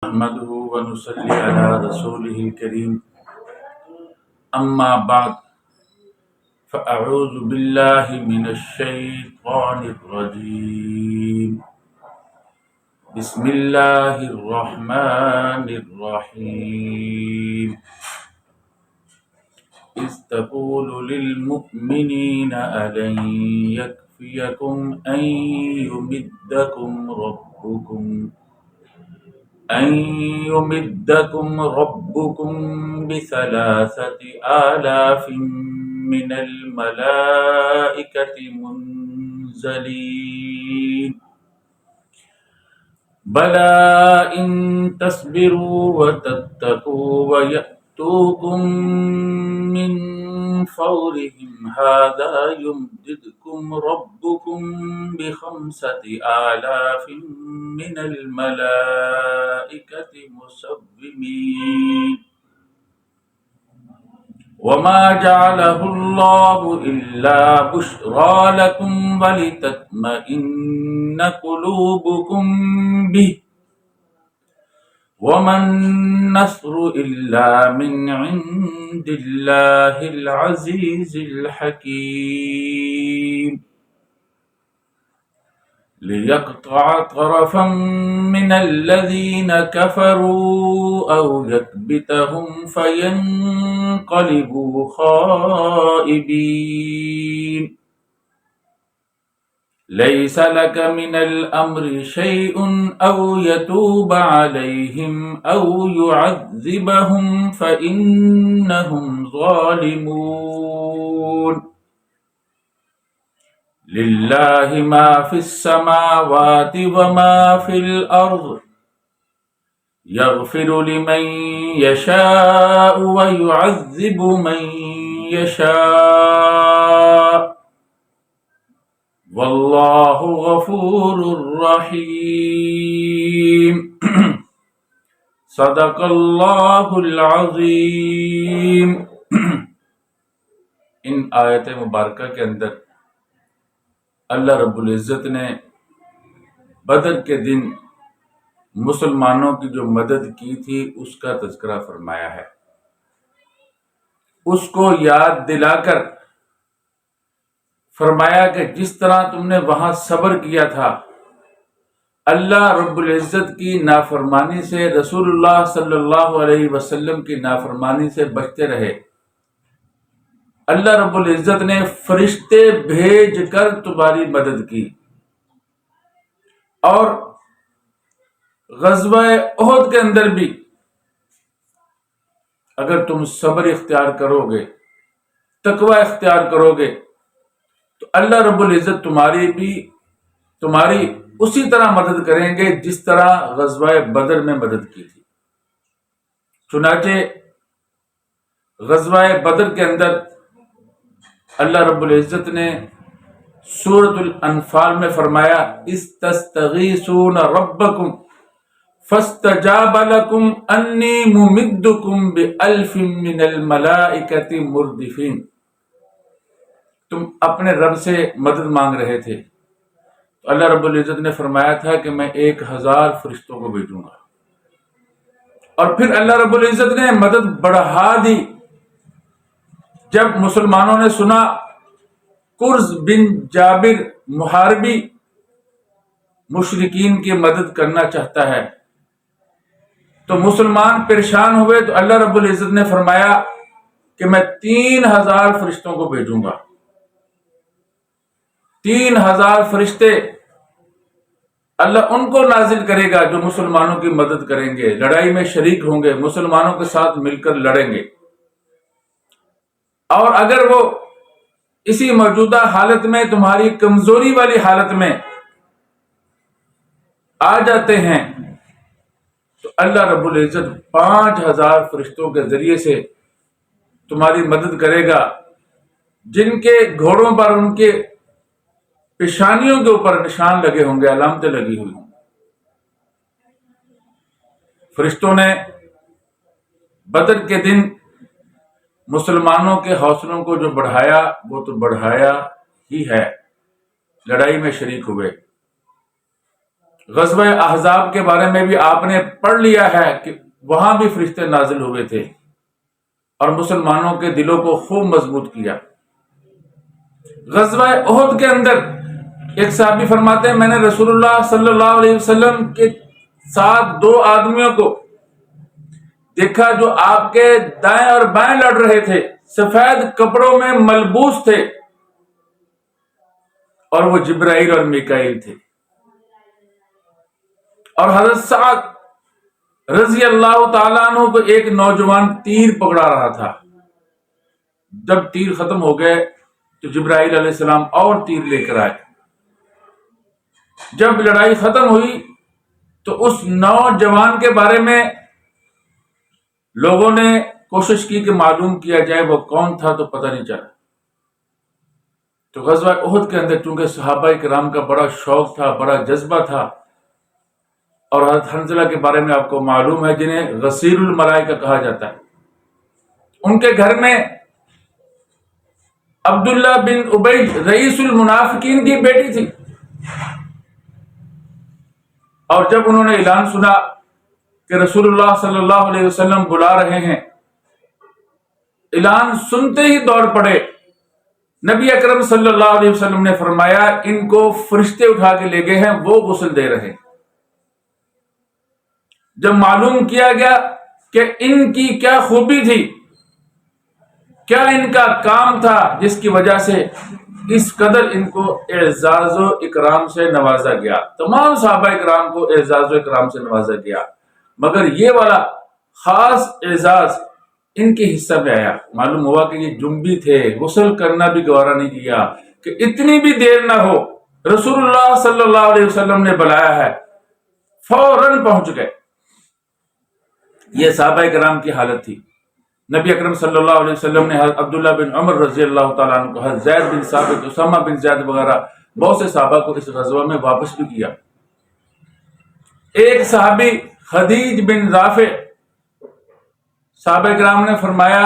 نحمده ونصلي على رسوله الكريم أما بعد فأعوذ بالله من الشيطان الرجيم بسم الله الرحمن الرحيم إذ تقول للمؤمنين ألن يكفيكم أن يمدكم ربكم ب3,000 من الملائكة منزلين بلى إن تصبروا وتتقوا ويأتوكم من فورهم هذا يمددكم ربكم ب5,000 من الملائكة مسومين وما جعله الله إلا بشرى لكم ولتطمئن قلوبكم به وما النصر إلا من عند الله العزيز الحكيم ليقطع طرفا من الذين كفروا أو يكبتهم فينقلبوا خائبين ليس لك من الأمر شيء أو يتوب عليهم أو يعذبهم فإنهم ظالمون لله ما في السماوات وما في الأرض يغفر لمن يشاء ويعذب من يشاء والله غفور رحیم صدق اللہ العظیم۔ ان آیت مبارکہ کے اندر اللہ رب العزت نے بدر کے دن مسلمانوں کی جو مدد کی تھی اس کا تذکرہ فرمایا ہے، اس کو یاد دلا کر فرمایا کہ جس طرح تم نے وہاں صبر کیا تھا، اللہ رب العزت کی نافرمانی سے، رسول اللہ صلی اللہ علیہ وسلم کی نافرمانی سے بچتے رہے، اللہ رب العزت نے فرشتے بھیج کر تمہاری مدد کی، اور غزوہ احد کے اندر بھی اگر تم صبر اختیار کرو گے، تقوی اختیار کرو گے، تو اللہ رب العزت تمہاری اسی طرح مدد کریں گے جس طرح غزوہ بدر میں مدد کی تھی۔ چنانچہ غزوہ بدر کے اندر اللہ رب العزت نے سورۃ الانفال میں فرمایا استستغیثون ربکم فاستجاب لکم انی ممدکم ب1000 من الملائکۃ مردفین۔ تم اپنے رب سے مدد مانگ رہے تھے تو اللہ رب العزت نے فرمایا تھا کہ میں 1000 فرشتوں کو بھیجوں گا، اور پھر اللہ رب العزت نے مدد بڑھا دی۔ جب مسلمانوں نے سنا قرظ بن جابر محاربی مشرکین کی مدد کرنا چاہتا ہے تو مسلمان پریشان ہوئے، تو اللہ رب العزت نے فرمایا کہ میں 3000 فرشتوں کو بھیجوں گا۔ 3000 فرشتے اللہ ان کو نازل کرے گا جو مسلمانوں کی مدد کریں گے، لڑائی میں شریک ہوں گے، مسلمانوں کے ساتھ مل کر لڑیں گے۔ اور اگر وہ اسی موجودہ حالت میں، تمہاری کمزوری والی حالت میں آ جاتے ہیں تو اللہ رب العزت 5000 فرشتوں کے ذریعے سے تمہاری مدد کرے گا، جن کے گھوڑوں پر ان کے پیشانیوں کے اوپر نشان لگے ہوں گے، علامتیں لگی ہوئی ہوں۔ فرشتوں نے بدر کے دن مسلمانوں کے حوصلوں کو جو بڑھایا وہ تو بڑھایا ہی ہے، لڑائی میں شریک ہوئے، غزوہ احزاب کے بارے میں بھی آپ نے پڑھ لیا ہے کہ وہاں بھی فرشتے نازل ہوئے تھے اور مسلمانوں کے دلوں کو خوب مضبوط کیا۔ غزوہ احد کے اندر ایک صحابی فرماتے ہیں میں نے رسول اللہ صلی اللہ علیہ وسلم کے ساتھ دو آدمیوں کو دیکھا جو آپ کے دائیں اور بائیں لڑ رہے تھے، سفید کپڑوں میں ملبوس تھے، اور وہ جبرائیل اور میکائیل تھے۔ اور حضرت سعد رضی اللہ تعالیٰ عنہ کو ایک نوجوان تیر پکڑا رہا تھا۔ جب تیر ختم ہو گئے تو جبرائیل علیہ السلام اور تیر لے کر آئے۔ جب لڑائی ختم ہوئی تو اس نوجوان کے بارے میں لوگوں نے کوشش کی کہ معلوم کیا جائے وہ کون تھا، تو پتہ نہیں چلا۔ تو غزوہ احد کے اندر چونکہ صحابہ کرام کا بڑا شوق تھا، بڑا جذبہ تھا، اور حضرت حنظلہ کے بارے میں آپ کو معلوم ہے جنہیں غسیل الملائکہ کہا جاتا ہے، ان کے گھر میں عبداللہ بن ابی رئیس المنافقین کی بیٹی تھی، اور جب انہوں نے اعلان سنا کہ رسول اللہ صلی اللہ علیہ وسلم بلا رہے ہیں، اعلان سنتے ہی دوڑ پڑے۔ نبی اکرم صلی اللہ علیہ وسلم نے فرمایا ان کو فرشتے اٹھا کے لے گئے ہیں، وہ غسل دے رہے ہیں۔ جب معلوم کیا گیا کہ ان کی کیا خوبی تھی، کیا ان کا کام تھا جس کی وجہ سے اس قدر ان کو اعزاز و اکرام سے نوازا گیا، تمام صحابہ اکرام کو اعزاز و اکرام سے نوازا گیا، مگر یہ والا خاص اعزاز ان کے حصہ میں آیا۔ معلوم ہوا کہ یہ جنبی تھے، غسل کرنا بھی گوارا نہیں کیا کہ اتنی بھی دیر نہ ہو، رسول اللہ صلی اللہ علیہ وسلم نے بلایا ہے، فوراً پہنچ گئے۔ یہ صحابہ کرام کی حالت تھی۔ نبی اکرم صلی اللہ علیہ وسلم نے حضرت عبداللہ بن عمر رضی اللہ تعالیٰ عنہ کو، حضرت زید بن ثابت، اسامہ بن زید وغیرہ بہت سے صحابہ کو اس غزوہ میں واپس بھی کیا۔ ایک صحابی خدیج بن رافع، صحابہ کرام نے فرمایا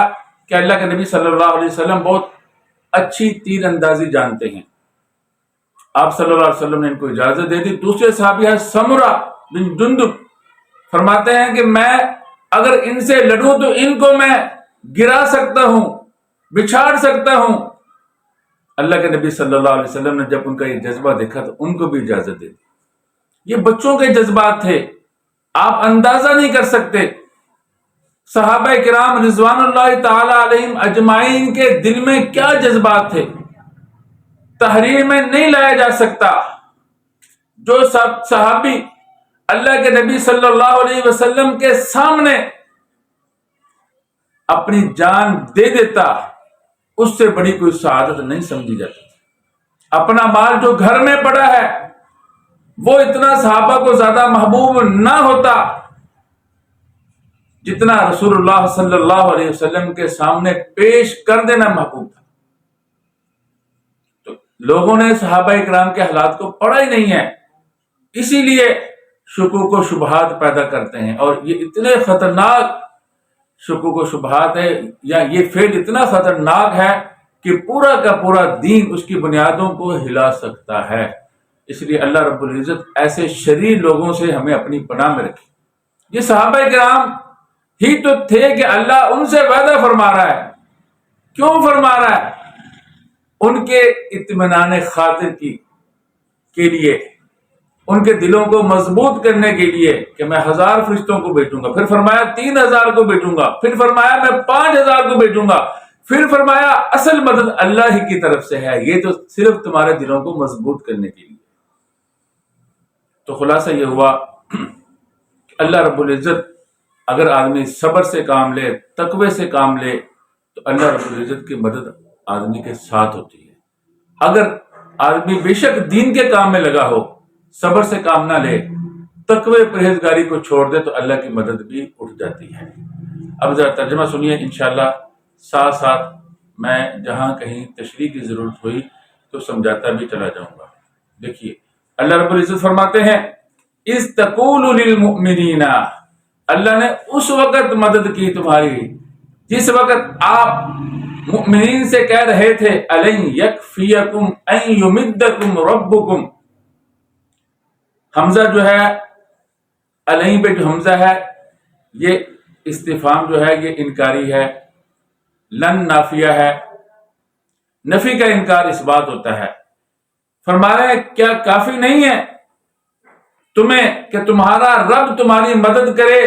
کہ اللہ کے نبی صلی اللہ علیہ وسلم بہت اچھی تیر اندازی جانتے ہیں، آپ صلی اللہ علیہ وسلم نے ان کو اجازت دے دی۔ دوسرے صحابی ہے سمرہ بن جندب، فرماتے ہیں کہ میں اگر ان سے لڑوں تو ان کو میں گرا سکتا ہوں، بچھاڑ سکتا ہوں۔ اللہ کے نبی صلی اللہ علیہ وسلم نے جب ان کا یہ جذبہ دیکھا تو ان کو بھی اجازت دے دی۔ یہ بچوں کے جذبات تھے، آپ اندازہ نہیں کر سکتے صحابہ کرام رضوان اللہ تعالی علیہم اجمعین کے دل میں کیا جذبات تھے، تحریر میں نہیں لایا جا سکتا۔ جو صحابی اللہ کے نبی صلی اللہ علیہ وسلم کے سامنے اپنی جان دے دیتا، اس سے بڑی کوئی سعادت نہیں سمجھی جاتی۔ اپنا مال جو گھر میں پڑا ہے وہ اتنا صحابہ کو زیادہ محبوب نہ ہوتا جتنا رسول اللہ صلی اللہ علیہ وسلم کے سامنے پیش کر دینا محبوب تھا۔ تو لوگوں نے صحابہ اکرام کے حالات کو پڑھا ہی نہیں ہے، اسی لیے شکوک و شبہات پیدا کرتے ہیں، اور یہ اتنے خطرناک شکوک و شبہات ہے، یا یہ فعل اتنا خطرناک ہے کہ پورا کا پورا دین اس کی بنیادوں کو ہلا سکتا ہے۔ اس لیے اللہ رب العزت ایسے شریر لوگوں سے ہمیں اپنی پناہ میں رکھے۔ یہ صحابہ کرام ہی تو تھے کہ اللہ ان سے وعدہ فرما رہا ہے۔ کیوں فرما رہا ہے؟ ان کے اطمینان خاطر کے لیے، ان کے دلوں کو مضبوط کرنے کے لیے کہ میں 1000 فرشتوں کو بھیجوں گا، پھر فرمایا 3000 کو بھیجوں گا، پھر فرمایا میں 5000 کو بھیجوں گا، پھر فرمایا اصل مدد اللہ ہی کی طرف سے ہے، یہ تو صرف تمہارے دلوں کو مضبوط کرنے کے لیے۔ تو خلاصہ یہ ہوا کہ اللہ رب العزت اگر آدمی صبر سے کام لے، تقوی سے کام لے، تو اللہ رب العزت کی مدد آدمی کے ساتھ ہوتی ہے۔ اگر آدمی بے شک دین کے کام میں لگا ہو، صبر سے کام نہ لے، تقوی پرہیزگاری کو چھوڑ دے، تو اللہ کی مدد بھی اٹھ جاتی ہے۔ اب ذرا ترجمہ سنیے، انشاءاللہ ساتھ ساتھ میں جہاں کہیں تشریح کی ضرورت ہوئی تو سمجھاتا بھی چلا جاؤں گا۔ دیکھیے اللہ رب العزت فرماتے ہیں اِذْ تَقُولُ لِلْمُؤْمِنِينَ، اللہ نے اس وقت مدد کی تمہاری جس وقت آپ مؤمنین سے کہہ رہے تھے أَلَنْ يَكْفِيَكُمْ أَنْ يُمِدَّكُمْ رَبُّكُمْ، حمزہ جو ہے علیہ پہ جو حمزہ ہے یہ استفہام جو ہے یہ انکاری ہے، لن نافیہ ہے، نفی کا انکار اس بات ہوتا ہے۔ فرما رہے ہیں کیا کافی نہیں ہے تمہیں کہ تمہارا رب تمہاری مدد کرے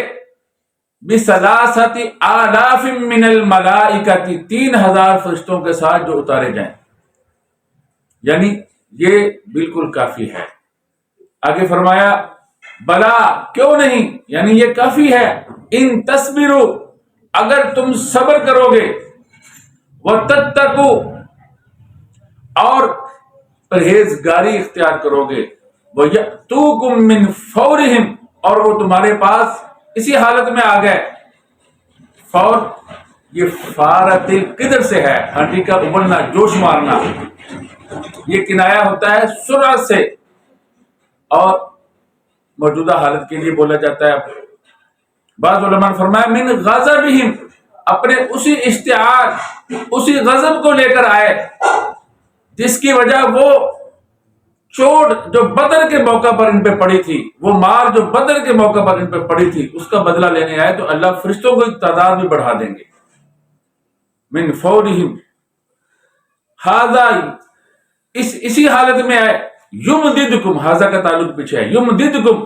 بثلاثۃ آلاف من الملائکۃ، 3000 فرشتوں کے ساتھ جو اتارے جائیں، یعنی یہ بالکل کافی ہے۔ آگے فرمایا بلا کیوں نہیں، یعنی یہ کافی ہے، ان تصبروا اگر تم صبر کرو گے، وتتقوا اور پرہیزگاری اختیار کرو گے، وَيَأْتُوكُم مِّن فَوْرِهِمْ اور وہ تمہارے پاس اسی حالت میں آ گئے۔ فور یہ فارت القدر سے ہے، ہڈی کا ابلنا، جوش مارنا، یہ کنایا ہوتا ہے سرعت سے، اور موجودہ حالت کے لیے بولا جاتا ہے۔ بعض علماء نے فرمایا من غضبہم، اپنے اسی اشتعال، اسی غضب کو لے کر آئے جس کی وجہ وہ چوٹ جو بدر کے موقع پر ان پہ پڑی تھی، وہ مار جو بدر کے موقع پر ان پہ پڑی تھی، اس کا بدلہ لینے آئے تو اللہ فرشتوں کو تعداد بھی بڑھا دیں گے۔ من فورہم ھذا، اسی حالت میں آئے، یمددکم، ھذا کا تعلق پیچھے ہے، یمددکم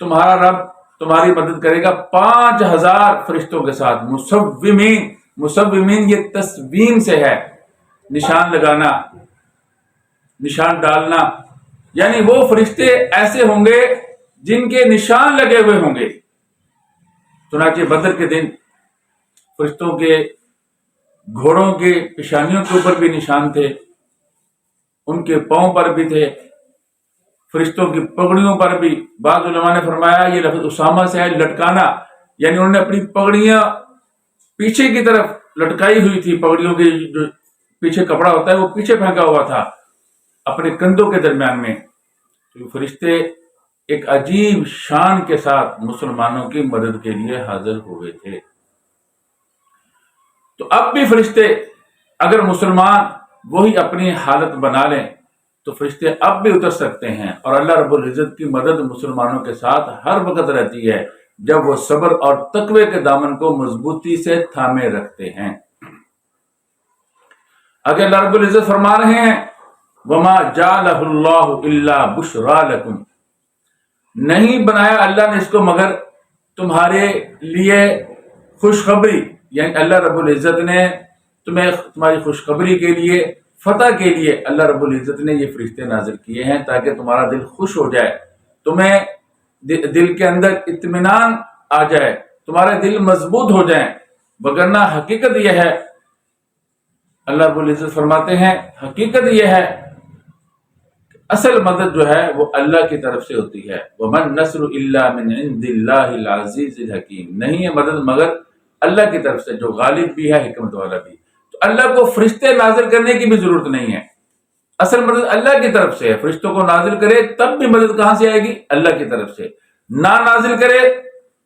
تمہارا رب تمہاری مدد کرے گا 5000 فرشتوں کے ساتھ، مصومین، مصومین یہ تصویم سے ہے، نشان لگانا، نشان ڈالنا، یعنی وہ فرشتے ایسے ہوں گے جن کے نشان لگے ہوئے ہوں گے۔ چنانچہ بدر کے دن فرشتوں کے گھوڑوں کے پیشانیوں کے اوپر بھی نشان تھے، ان کے پاؤں پر بھی تھے، فرشتوں کی پگڑیوں پر بھی۔ بعض علماء نے فرمایا یہ لفظ اسامہ سے ہے، لٹکانا، یعنی انہوں نے اپنی پگڑیاں پیچھے کی طرف لٹکائی ہوئی تھی، پگڑیوں کے جو پیچھے کپڑا ہوتا ہے وہ پیچھے پھینکا ہوا تھا اپنے کندھوں کے درمیان میں۔ تو فرشتے ایک عجیب شان کے ساتھ مسلمانوں کی مدد کے لیے حاضر ہوئے تھے۔ تو اب بھی فرشتے اگر مسلمان وہی اپنی حالت بنا لیں تو فرشتے اب بھی اتر سکتے ہیں، اور اللہ رب العزت کی مدد مسلمانوں کے ساتھ ہر وقت رہتی ہے جب وہ صبر اور تقوی کے دامن کو مضبوطی سے تھامے رکھتے ہیں۔ اگر اللہ رب العزت فرما رہے ہیں وما جعلہ اللہ الا بشرا لکم، نہیں بنایا اللہ نے اس کو مگر تمہارے لیے خوشخبری، یعنی اللہ رب العزت نے تمہیں تمہاری خوشخبری کے لیے، فتح کے لیے اللہ رب العزت نے یہ فرشتے نازل کیے ہیں تاکہ تمہارا دل خوش ہو جائے، تمہیں دل کے اندر اطمینان آ جائے، تمہارے دل مضبوط ہو جائیں۔ وگرنہ حقیقت یہ ہے، اللہ رب العزت فرماتے ہیں حقیقت یہ ہے اصل مدد جو ہے وہ اللہ کی طرف سے ہوتی ہے۔ وَمَن نَّصْرُ إِلَّا مِنْ عِنْدِ اللَّهِ الْعَزِيزِ الْحَكِيمِ، نہیں ہے مدد مگر اللہ کی طرف سے جو غالب بھی ہے، حکمت والا بھی۔ تو اللہ کو فرشتے نازل کرنے کی بھی ضرورت نہیں ہے، اصل مدد اللہ کی طرف سے ہے۔ فرشتوں کو نازل کرے تب بھی مدد کہاں سے آئے گی؟ اللہ کی طرف سے۔ نہ نازل کرے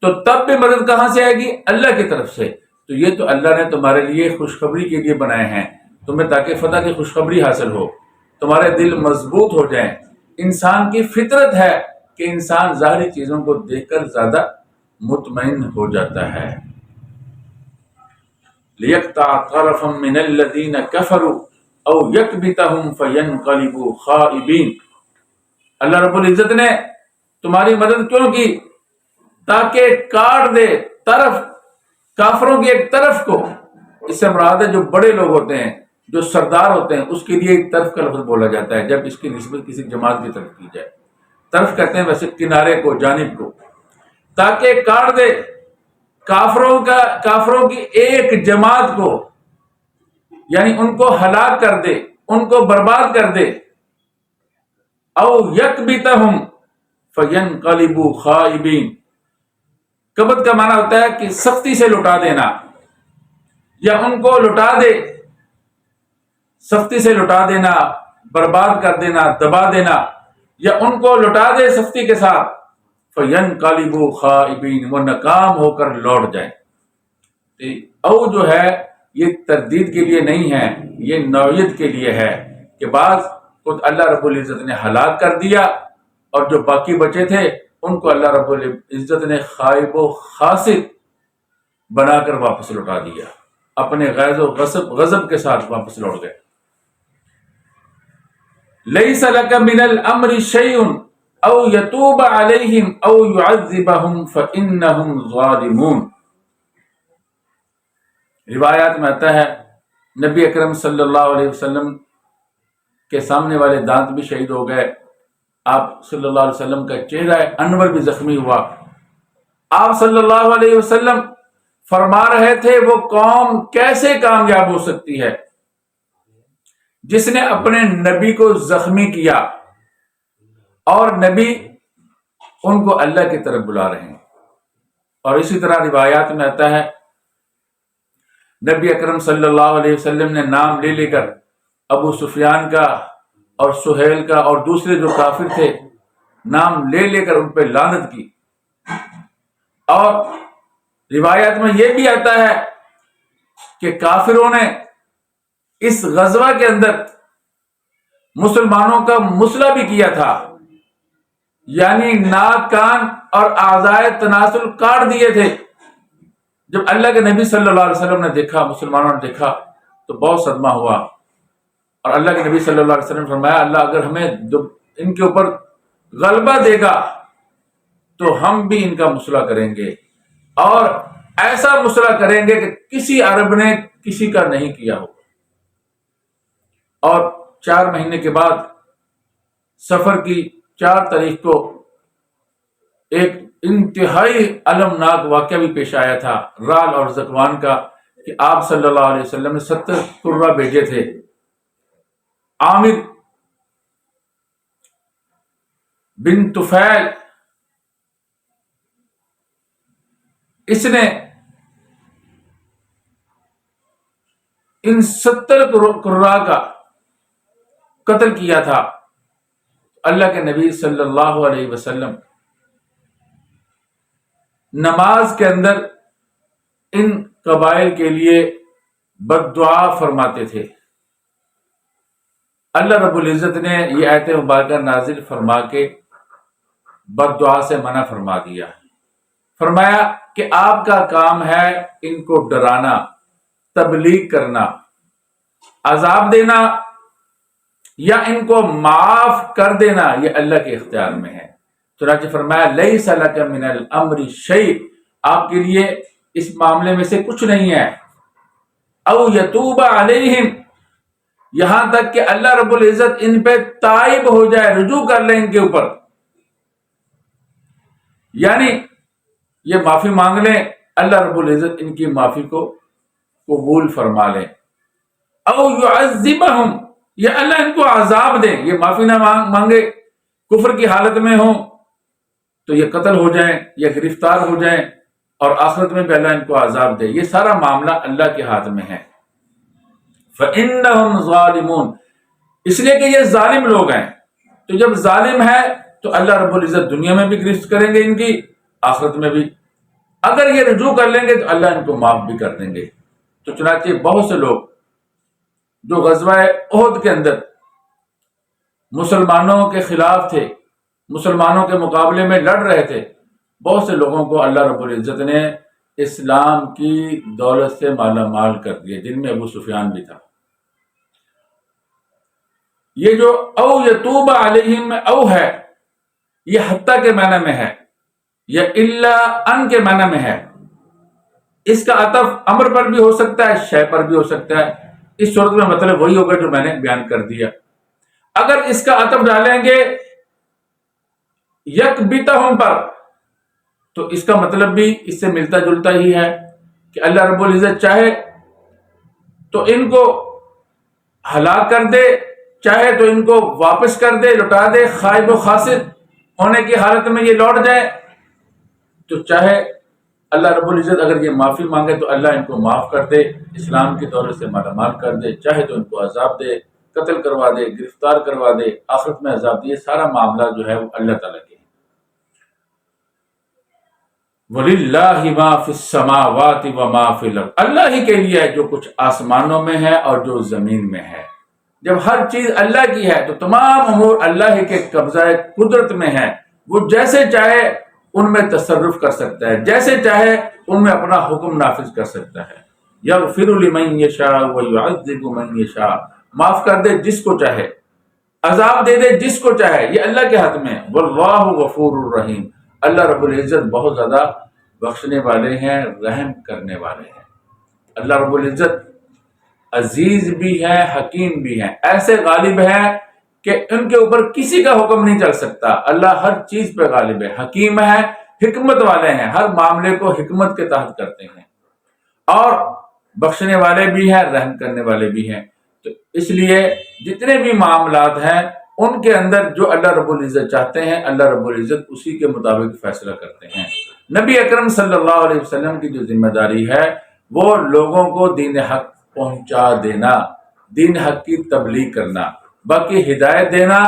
تو تب بھی مدد کہاں سے آئے گی؟ اللہ کی طرف سے۔ تو یہ تو اللہ نے تمہارے لیے خوشخبری کے لیے بنائے ہیں، تمہیں تاکہ فتح کی خوشخبری حاصل ہو، تمہارے دل مضبوط ہو جائیں۔ انسان کی فطرت ہے کہ انسان ظاہری چیزوں کو دیکھ کر زیادہ مطمئن ہو جاتا ہے۔ لِيَقْطَعَ طَرَفًا مِّنَ الَّذِينَ كَفَرُوا أَوْ يَكْبِتَهُمْ فَيَنْقَلِبُوا خَائِبِينَ، اللہ رب العزت نے تمہاری مدد کیوں کی؟ تاکہ کاٹ دے طرف، کافروں کی ایک طرف کو، اس سے مراد ہے جو بڑے لوگ ہوتے ہیں، جو سردار ہوتے ہیں، اس کے لیے ایک طرف کا لفظ بولا جاتا ہے جب اس کی نسبت کسی جماعت کی طرف کی جائے۔ طرف کہتے ہیں ویسے کنارے کو، جانب کو، تاکہ کاٹ دے کافروں کی ایک جماعت کو، یعنی ان کو ہلاک کر دے، ان کو برباد کر دے۔ او یکبتہم فینقلبوا خائبین، قبض کا معنی ہوتا ہے کہ سختی سے لٹا دینا، یا ان کو لٹا دے، سختی سے لٹا دینا، برباد کر دینا، دبا دینا، یا ان کو لٹا دے سختی کے ساتھ۔ فَيَنْقَلِبُوا خَائِبِينَ، وہ ناکام ہو کر لوٹ جائیں۔ او جو ہے یہ تردید کے لیے نہیں ہے، یہ نوعیت کے لیے ہے کہ بعض کو اللہ رب العزت نے ہلاک کر دیا اور جو باقی بچے تھے ان کو اللہ رب العزت نے خائب و خاسر بنا کر واپس لوٹا دیا، اپنے غیظ و غضب کے ساتھ واپس لوٹ گئے۔ لیس لک من الامر شیء او یتوب علیہم او یعذبہم فانہم ظالمون۔ روایات میں آتا ہے نبی اکرم صلی اللہ علیہ وسلم کے سامنے والے دانت بھی شہید ہو گئے، آپ صلی اللہ علیہ وسلم کا چہرہ انور بھی زخمی ہوا۔ آپ صلی اللہ علیہ وسلم فرما رہے تھے وہ قوم کیسے کامیاب ہو سکتی ہے جس نے اپنے نبی کو زخمی کیا اور نبی ان کو اللہ کی طرف بلا رہے ہیں۔ اور اسی طرح روایات میں آتا ہے نبی اکرم صلی اللہ علیہ وسلم نے نام لے لے کر ابو سفیان کا اور سہیل کا اور دوسرے جو کافر تھے نام لے لے کر ان پہ لعنت کی۔ اور روایات میں یہ بھی آتا ہے کہ کافروں نے اس غزوہ کے اندر مسلمانوں کا مسئلہ بھی کیا تھا، یعنی ناک کان اور اعضائے تناسل کاٹ دیے تھے۔ جب اللہ کے نبی صلی اللہ علیہ وسلم نے دیکھا، مسلمانوں نے دیکھا تو بہت صدمہ ہوا، اور اللہ کے نبی صلی اللہ علیہ وسلم نے فرمایا اللہ اگر ہمیں ان کے اوپر غلبہ دے گا تو ہم بھی ان کا مسئلہ کریں گے، اور ایسا مسئلہ کریں گے کہ کسی عرب نے کسی کا نہیں کیا ہو۔ اور 4 مہینے کے بعد سفر کی 4 تاریخ کو ایک انتہائی المناک واقعہ بھی پیش آیا تھا رال اور زکوان کا، کہ آپ صلی اللہ علیہ وسلم نے 70 قرہ بھیجے تھے۔ عامر بن طفیل اس نے ان 70 قرہ کا قتل کیا تھا۔ اللہ کے نبی صلی اللہ علیہ وسلم نماز کے اندر ان قبائل کے لیے بد دعا فرماتے تھے۔ اللہ رب العزت نے یہ آیت مبارکہ نازل فرما کے بد دعا سے منع فرما دیا، فرمایا کہ آپ کا کام ہے ان کو ڈرانا، تبلیغ کرنا، عذاب دینا یا ان کو معاف کر دینا، یہ اللہ کے اختیار میں ہے۔ چنانچہ فرمایا لیس لک من الامر شیء، آپ کے لیے اس معاملے میں سے کچھ نہیں ہے، او یتوب علیہم، یہاں تک کہ اللہ رب العزت ان پہ تائب ہو جائے، رجوع کر لیں ان کے اوپر، یعنی یہ معافی مانگ لیں، اللہ رب العزت ان کی معافی کو قبول فرما لیں۔ او یعذبہم، یا اللہ ان کو عذاب دے، یہ معافی نہ مانگے، کفر کی حالت میں ہوں تو یہ قتل ہو جائیں یا گرفتار ہو جائیں، اور آخرت میں بھی اللہ ان کو عذاب دے۔ یہ سارا معاملہ اللہ کے ہاتھ میں ہے۔ فَإِنَّهُمْ ظَالِمُونَ، اس لیے کہ یہ ظالم لوگ ہیں، تو جب ظالم ہے تو اللہ رب العزت دنیا میں بھی گرفت کریں گے ان کی، آخرت میں بھی۔ اگر یہ رجوع کر لیں گے تو اللہ ان کو معاف بھی کر دیں گے۔ تو چنانچہ بہت سے لوگ جو غزوہ احد کے اندر مسلمانوں کے خلاف تھے، مسلمانوں کے مقابلے میں لڑ رہے تھے، بہت سے لوگوں کو اللہ رب العزت نے اسلام کی دولت سے مالا مال کر دیے، جن میں ابو سفیان بھی تھا۔ یہ جو او یتوب علیہم میں او ہے، یہ حتیٰ کے معنی میں ہے یا الا ان کے معنی میں ہے۔ اس کا عطف امر پر بھی ہو سکتا ہے، شے پر بھی ہو سکتا ہے۔ اس صورت میں مطلب وہی ہوگا جو میں نے بیان کر دیا۔ اگر اس کا عطف ڈالیں گے یکبتہم پر تو اس کا مطلب بھی اس سے ملتا جلتا ہی ہے کہ اللہ رب العزت چاہے تو ان کو ہلاک کر دے، چاہے تو ان کو واپس کر دے، لوٹا دے، خائب و خاسر ہونے کی حالت میں یہ لوٹ جائے، تو چاہے اللہ رب العزت اگر یہ معافی مانگے تو اللہ ان کو معاف کر دے، اسلام کی دولت سے مالا مال کر دے، چاہے تو ان کو عذاب دے، قتل کروا دے، گرفتار کروا دے، آخرت میں عذاب دے۔ یہ سارا معاملہ جو ہے وہ اللہ تعالیٰ کے ہے۔ وَلِلَّهِ مَا فِي السَّمَاوَاتِ وَمَا فِي الْأَرْضِ، اللہ ہی کے لیے ہے جو کچھ آسمانوں میں ہے اور جو زمین میں ہے۔ جب ہر چیز اللہ کی ہے تو تمام امور اللہ ہی کے قبضہ قدرت میں ہے. وہ جیسے چاہے ان میں تصرف کر سکتا ہے، جیسے چاہے ان میں اپنا حکم نافذ کر سکتا ہے. یغفر لمن یشاء ویعذب من یشاء، معاف کر دے جس کو چاہے، عذاب دے دے جس کو چاہے، یہ اللہ کے ہاتھ میں. واللہ غفور الرحیم، اللہ رب العزت بہت زیادہ بخشنے والے ہیں، رحم کرنے والے ہیں. اللہ رب العزت عزیز بھی ہے، حکیم بھی ہے، ایسے غالب ہے کہ ان کے اوپر کسی کا حکم نہیں چل سکتا. اللہ ہر چیز پہ غالب ہے، حکیم ہے، حکمت والے ہیں، ہر معاملے کو حکمت کے تحت کرتے ہیں، اور بخشنے والے بھی ہیں، رحم کرنے والے بھی ہیں. تو اس لیے جتنے بھی معاملات ہیں ان کے اندر جو اللہ رب العزت چاہتے ہیں، اللہ رب العزت اسی کے مطابق فیصلہ کرتے ہیں. نبی اکرم صلی اللہ علیہ وسلم کی جو ذمہ داری ہے وہ لوگوں کو دین حق پہنچا دینا، دین حق کی تبلیغ کرنا. باقی ہدایت دینا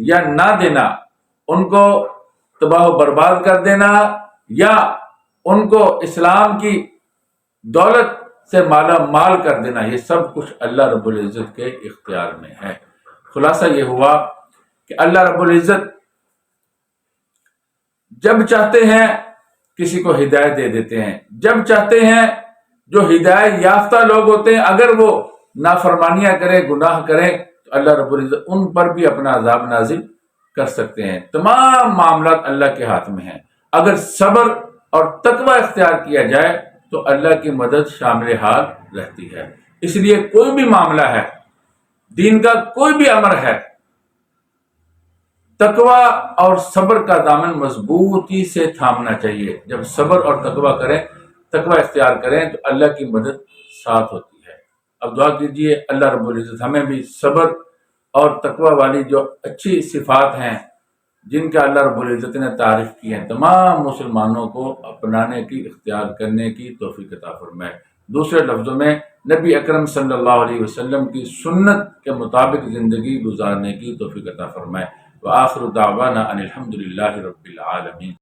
یا نہ دینا، ان کو تباہ و برباد کر دینا یا ان کو اسلام کی دولت سے مالا مال کر دینا، یہ سب کچھ اللہ رب العزت کے اختیار میں ہے. خلاصہ یہ ہوا کہ اللہ رب العزت جب چاہتے ہیں کسی کو ہدایت دے دیتے ہیں، جب چاہتے ہیں جو ہدایت یافتہ لوگ ہوتے ہیں اگر وہ نافرمانیاں کریں، گناہ کریں، تو اللہ رب العزت ان پر بھی اپنا عذاب نازل کر سکتے ہیں. تمام معاملات اللہ کے ہاتھ میں ہیں. اگر صبر اور تقوی اختیار کیا جائے تو اللہ کی مدد شامل حال رہتی ہے. اس لیے کوئی بھی معاملہ ہے، دین کا کوئی بھی امر ہے، تقوی اور صبر کا دامن مضبوطی سے تھامنا چاہیے. جب صبر اور تقوی اختیار کریں تو اللہ کی مدد ساتھ ہوتی ہے. اب دعا کیجئے اللہ رب العزت ہمیں بھی صبر اور تقوی والی جو اچھی صفات ہیں جن کا اللہ رب العزت نے تعریف کی ہیں، تمام مسلمانوں کو اپنانے کی، اختیار کرنے کی توفیق عطا فرمائے. دوسرے لفظوں میں نبی اکرم صلی اللہ علیہ وسلم کی سنت کے مطابق زندگی گزارنے کی توفیق عطا فرمائے. وآخر دعوانا ان الحمد للہ رب العالمین.